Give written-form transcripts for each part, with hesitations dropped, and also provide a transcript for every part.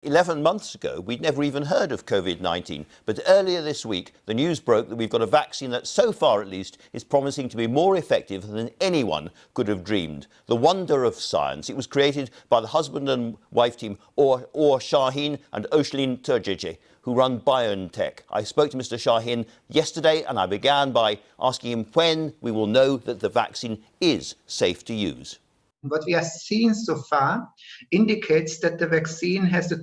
11 months ago, we'd never even heard of COVID-19, but earlier this week, the news broke that we've got a vaccine that, so far at least, is promising to be more effective than anyone could have dreamed. The wonder of science. It was created by the husband and wife team, Uğur Şahin and Özlem Türk, who run BioNTech. I spoke to Mr. Şahin yesterday, and I began by asking him when we will know that the vaccine is safe to use. What we are seeing so far indicates that the vaccine has the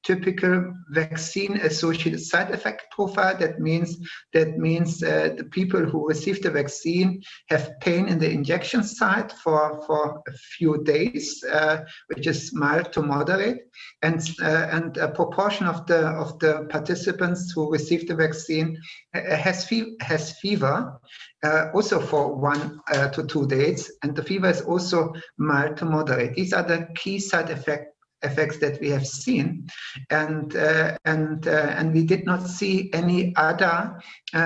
typical vaccine-associated side effect profile. That means the people who receive the vaccine have pain in the injection site for a few days, which is mild to moderate, and a proportion of the participants who receive the vaccine has fever. Also for 1 to 2 days, and the fever is also mild to moderate. These are the key side effects that we have seen, and we did not see any other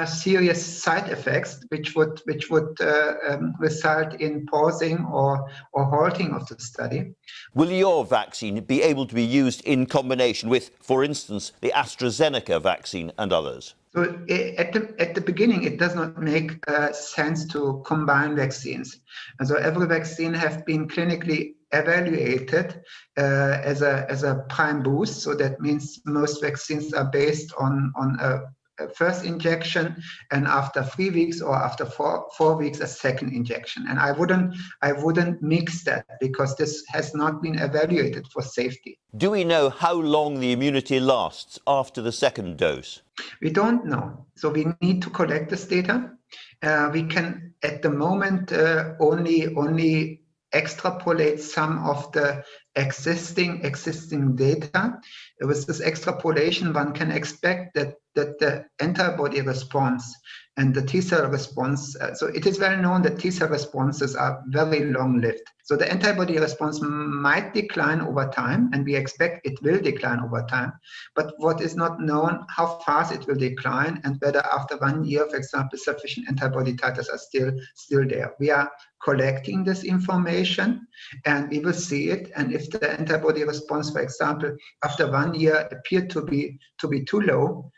serious side effects which would result in pausing or halting of the study. Will your vaccine be able to be used in combination with, for instance, the AstraZeneca vaccine and others? So at the beginning, it does not make sense to combine vaccines. And so every vaccine has been clinically evaluated as a prime boost. So that means most vaccines are based on a first injection, and after 3 weeks or after four weeks, a second injection. And I wouldn't mix that, because this has not been evaluated for safety. Do we know how long the immunity lasts after the second dose? We don't know. So we need to collect this data. We can, at the moment, only extrapolate some of the existing data. With this extrapolation, one can expect that the antibody response and the T-cell response, so it is well known that T-cell responses are very long-lived. So the antibody response might decline over time, and we expect it will decline over time. But what is not known, how fast it will decline, and whether after 1 year, for example, sufficient antibody titers are still there. We are collecting this information, and we will see it. And if the antibody response, for example, after 1 year appeared to be too low,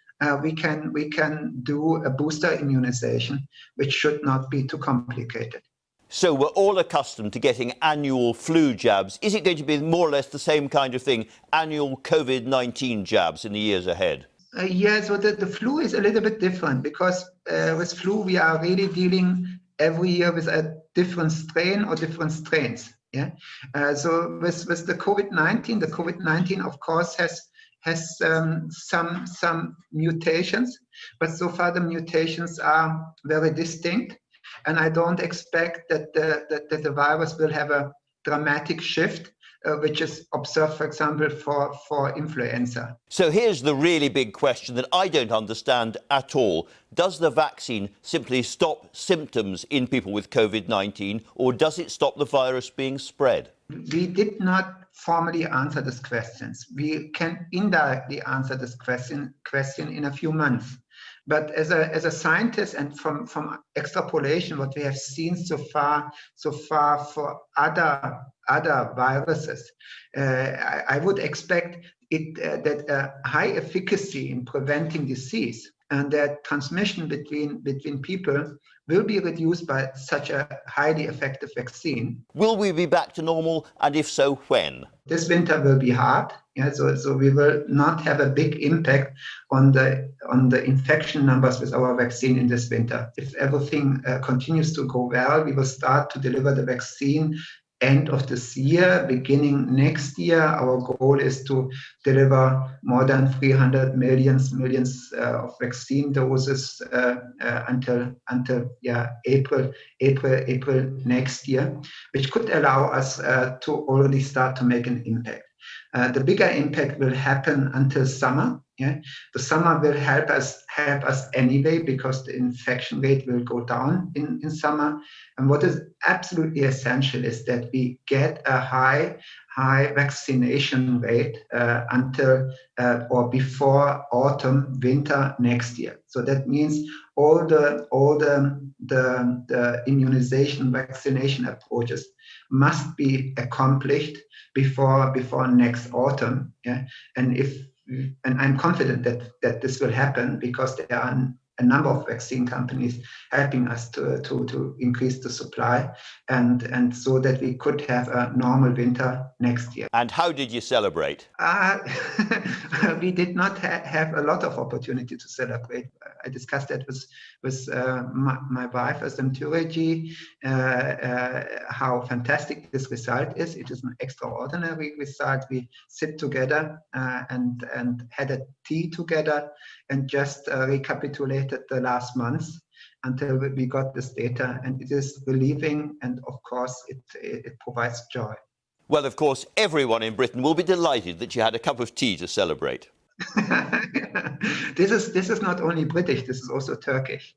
we can do a booster immunization, which should not be too complicated. So we're all accustomed to getting annual flu jabs. Is it going to be more or less the same kind of thing, annual COVID-19 jabs in the years ahead? Yeah, so the flu is a little bit different, because with flu we are really dealing every year with a different strain or different strains. Yeah. So with the COVID-19, of course, has some mutations, but so far the mutations are very distinct, and I don't expect that the virus will have a dramatic shift, which is observed, for example, for influenza. So here's the really big question that I don't understand at all. Does the vaccine simply stop symptoms in people with COVID-19, or does it stop the virus being spread? We did not formally answer these questions. We can indirectly answer this question in a few months. But as a scientist, and from extrapolation, what we have seen so far for other viruses, I would expect that a high efficacy in preventing disease, and that transmission between people will be reduced by such a highly effective vaccine. Will we be back to normal, and if so, when? This winter will be hard. Yeah, so we will not have a big impact on the infection numbers with our vaccine in this winter. If everything continues to go well, we will start to deliver the vaccine end of this year, beginning next year. Our goal is to deliver more than 300 million of vaccine doses until April next year, which could allow us to already start to make an impact. The bigger impact will happen until summer. Yeah, the summer will help us anyway, because the infection rate will go down in summer. And what is absolutely essential is that we get a high vaccination rate until or before autumn, winter next year. So that means all the immunization, vaccination approaches must be accomplished before next autumn. Yeah, and I'm confident that this will happen, because there are a number of vaccine companies helping us to increase the supply, and so that we could have a normal winter next year. And how did you celebrate? We did not have a lot of opportunity to celebrate. I discussed that with my wife as entomology, how fantastic this result is. It is an extraordinary result. We sit together and had a tea together and just recapitulated the last months until we got this data, and it is relieving, and of course it provides joy. Well, of course, everyone in Britain will be delighted that you had a cup of tea to celebrate. This is not only British, this is also Turkish.